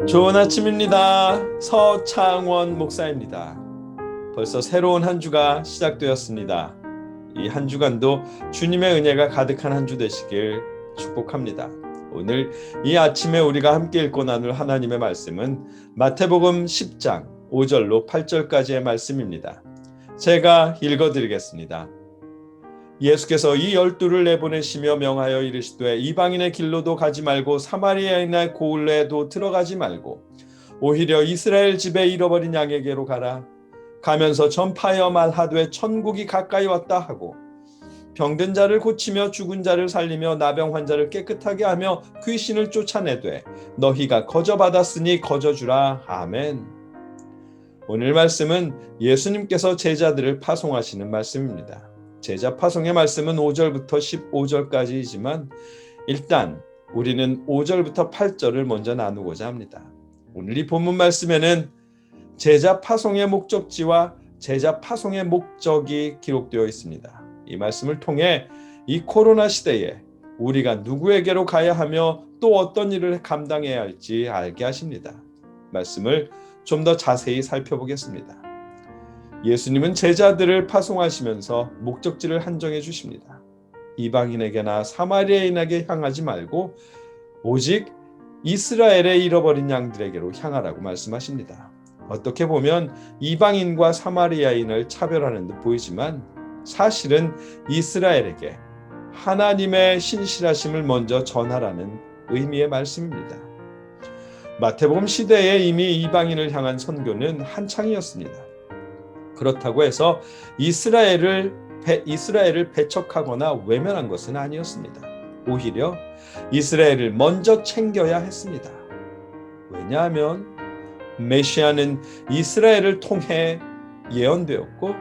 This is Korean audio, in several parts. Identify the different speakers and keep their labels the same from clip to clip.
Speaker 1: 좋은 아침입니다. 서창원 목사입니다. 벌써 새로운 한 주가 시작되었습니다. 이 한 주간도 주님의 은혜가 가득한 한 주 되시길 축복합니다. 오늘 이 아침에 우리가 함께 읽고 나눌 하나님의 말씀은 마태복음 10장 5절로 8절까지의 말씀입니다. 제가 읽어드리겠습니다. 예수께서 이 12를 내보내시며 명하여 이르시되 이방인의 길로도 가지 말고 사마리아인의 고을에도 들어가지 말고 오히려 이스라엘 집에 잃어버린 양에게로 가라. 가면서 전파하여 말하되 천국이 가까이 왔다 하고 병든 자를 고치며 죽은 자를 살리며 나병 환자를 깨끗하게 하며 귀신을 쫓아내되 너희가 거저 받았으니 거저 주라. 아멘. 오늘 말씀은 예수님께서 제자들을 파송하시는 말씀입니다. 제자 파송의 말씀은 5절부터 15절까지이지만 일단 우리는 5절부터 8절을 먼저 나누고자 합니다. 오늘 이 본문 말씀에는 제자 파송의 목적지와 제자 파송의 목적이 기록되어 있습니다. 이 말씀을 통해 이 코로나 시대에 우리가 누구에게로 가야 하며 또 어떤 일을 감당해야 할지 알게 하십니다. 말씀을 좀 더 자세히 살펴보겠습니다. 예수님은 제자들을 파송하시면서 목적지를 한정해 주십니다. 이방인에게나 사마리아인에게 향하지 말고 오직 이스라엘의 잃어버린 양들에게로 향하라고 말씀하십니다. 어떻게 보면 이방인과 사마리아인을 차별하는 듯 보이지만 사실은 이스라엘에게 하나님의 신실하심을 먼저 전하라는 의미의 말씀입니다. 마태복음 시대에 이미 이방인을 향한 선교는 한창이었습니다. 그렇다고 해서 이스라엘을 배척하거나 외면한 것은 아니었습니다. 오히려 이스라엘을 먼저 챙겨야 했습니다. 왜냐하면 메시아는 이스라엘을 통해 예언되었고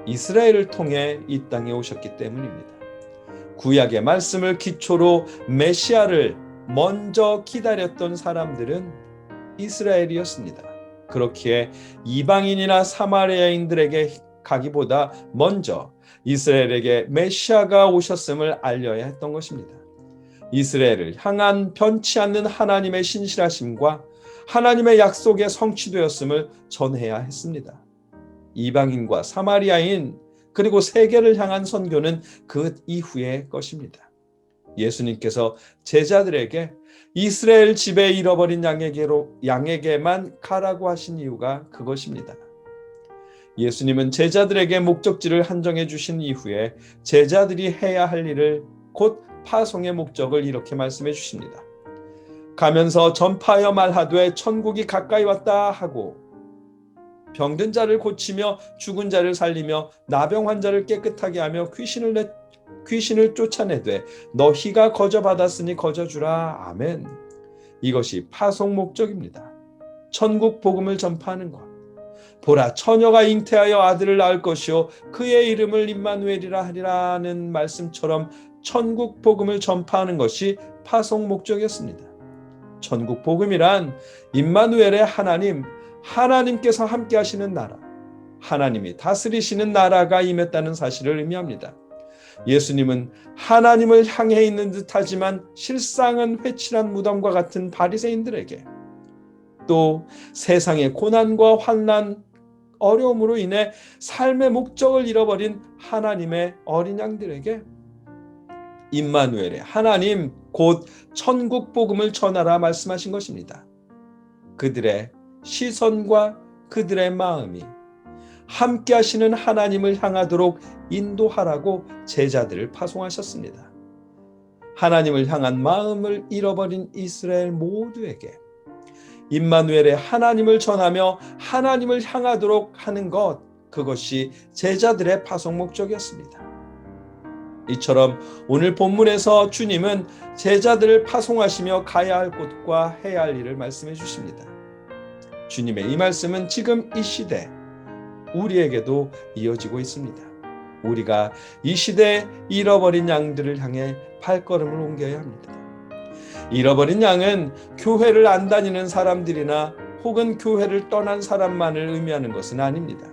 Speaker 1: 이스라엘을 통해 이 땅에 오셨기 때문입니다. 구약의 말씀을 기초로 메시아를 먼저 기다렸던 사람들은 이스라엘이었습니다. 그렇기에 이방인이나 사마리아인들에게 가기보다 먼저 이스라엘에게 메시아가 오셨음을 알려야 했던 것입니다. 이스라엘을 향한 변치 않는 하나님의 신실하심과 하나님의 약속의 성취되었음을 전해야 했습니다. 이방인과 사마리아인 그리고 세계를 향한 선교는 그 이후의 것입니다. 예수님께서 제자들에게 이스라엘 집에 잃어버린 양에게만 가라고 하신 이유가 그것입니다. 예수님은 제자들에게 목적지를 한정해 주신 이후에 제자들이 해야 할 일을 곧 파송의 목적을 이렇게 말씀해 주십니다. 가면서 전파하여 말하되 천국이 가까이 왔다 하고 병든 자를 고치며 죽은 자를 살리며 나병 환자를 깨끗하게 하며 귀신을 쫓아내되 너희가 거저 받았으니 거저 주라. 아멘. 이것이 파송 목적입니다. 천국 복음을 전파하는 것. 보라 처녀가 잉태하여 아들을 낳을 것이요 그의 이름을 임마누엘이라 하리라는 말씀처럼 천국 복음을 전파하는 것이 파송 목적이었습니다. 천국 복음이란 임마누엘의 하나님께서 함께 하시는 나라, 하나님이 다스리시는 나라가 임했다는 사실을 의미합니다. 예수님은 하나님을 향해 있는 듯하지만 실상은 회칠한 무덤과 같은 바리새인들에게 또 세상의 고난과 환난, 어려움으로 인해 삶의 목적을 잃어버린 하나님의 어린 양들에게 임마누엘의 하나님 곧 천국 복음을 전하라 말씀하신 것입니다. 그들의 시선과 그들의 마음이 함께 하시는 하나님을 향하도록 인도하라고 제자들을 파송하셨습니다. 하나님을 향한 마음을 잃어버린 이스라엘 모두에게 임마누엘의 하나님을 전하며 하나님을 향하도록 하는 것, 그것이 제자들의 파송 목적이었습니다. 이처럼 오늘 본문에서 주님은 제자들을 파송하시며 가야 할 곳과 해야 할 일을 말씀해 주십니다. 주님의 이 말씀은 지금 이 시대 우리에게도 이어지고 있습니다. 우리가 이 시대에 잃어버린 양들을 향해 발걸음을 옮겨야 합니다. 잃어버린 양은 교회를 안 다니는 사람들이나 혹은 교회를 떠난 사람만을 의미하는 것은 아닙니다.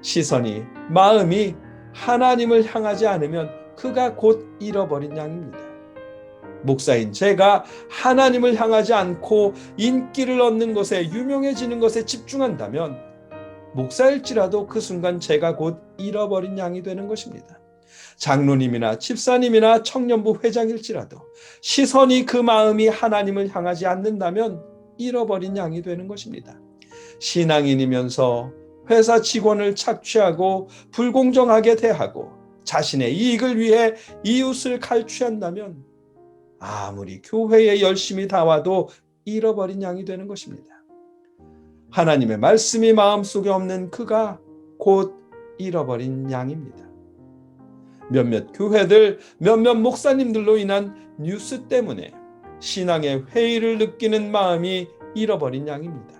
Speaker 1: 시선이, 마음이 하나님을 향하지 않으면 그가 곧 잃어버린 양입니다. 목사인 제가 하나님을 향하지 않고 인기를 얻는 것에, 유명해지는 것에 집중한다면 목사일지라도 그 순간 제가 곧 잃어버린 양이 되는 것입니다. 장로님이나 집사님이나 청년부 회장일지라도 시선이, 그 마음이 하나님을 향하지 않는다면 잃어버린 양이 되는 것입니다. 신앙인이면서 회사 직원을 착취하고 불공정하게 대하고 자신의 이익을 위해 이웃을 갈취한다면 아무리 교회에 열심히 다와도 잃어버린 양이 되는 것입니다. 하나님의 말씀이 마음속에 없는 그가 곧 잃어버린 양입니다. 몇몇 교회들, 몇몇 목사님들로 인한 뉴스 때문에 신앙의 회의를 느끼는 마음이 잃어버린 양입니다.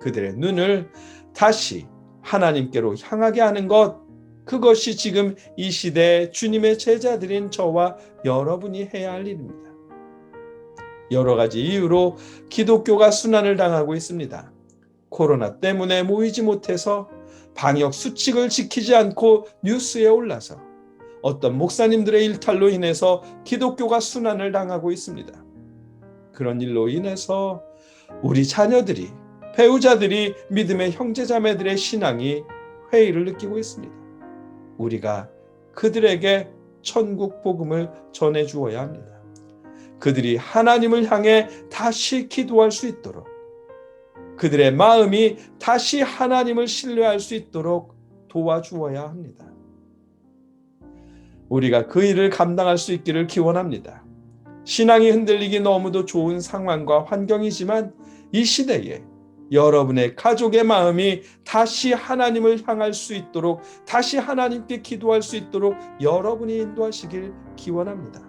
Speaker 1: 그들의 눈을 다시 하나님께로 향하게 하는 것, 그것이 지금 이 시대에 주님의 제자들인 저와 여러분이 해야 할 일입니다. 여러 가지 이유로 기독교가 순환을 당하고 있습니다. 코로나 때문에 모이지 못해서, 방역 수칙을 지키지 않고 뉴스에 올라서, 어떤 목사님들의 일탈로 인해서 기독교가 순환을 당하고 있습니다. 그런 일로 인해서 우리 자녀들이, 배우자들이, 믿음의 형제자매들의 신앙이 회의를 느끼고 있습니다. 우리가 그들에게 천국 복음을 전해 주어야 합니다. 그들이 하나님을 향해 다시 기도할 수 있도록, 그들의 마음이 다시 하나님을 신뢰할 수 있도록 도와주어야 합니다. 우리가 그 일을 감당할 수 있기를 기원합니다. 신앙이 흔들리기 너무도 좋은 상황과 환경이지만 이 시대에 여러분의 가족의 마음이 다시 하나님을 향할 수 있도록, 다시 하나님께 기도할 수 있도록 여러분이 인도하시길 기원합니다.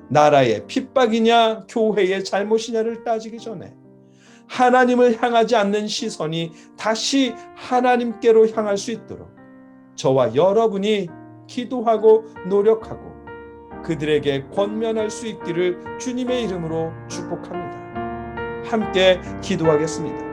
Speaker 1: 나라의 핍박이냐 교회의 잘못이냐를 따지기 전에 하나님을 향하지 않는 시선이 다시 하나님께로 향할 수 있도록 저와 여러분이 기도하고 노력하고 그들에게 권면할 수 있기를 주님의 이름으로 축복합니다. 함께 기도하겠습니다.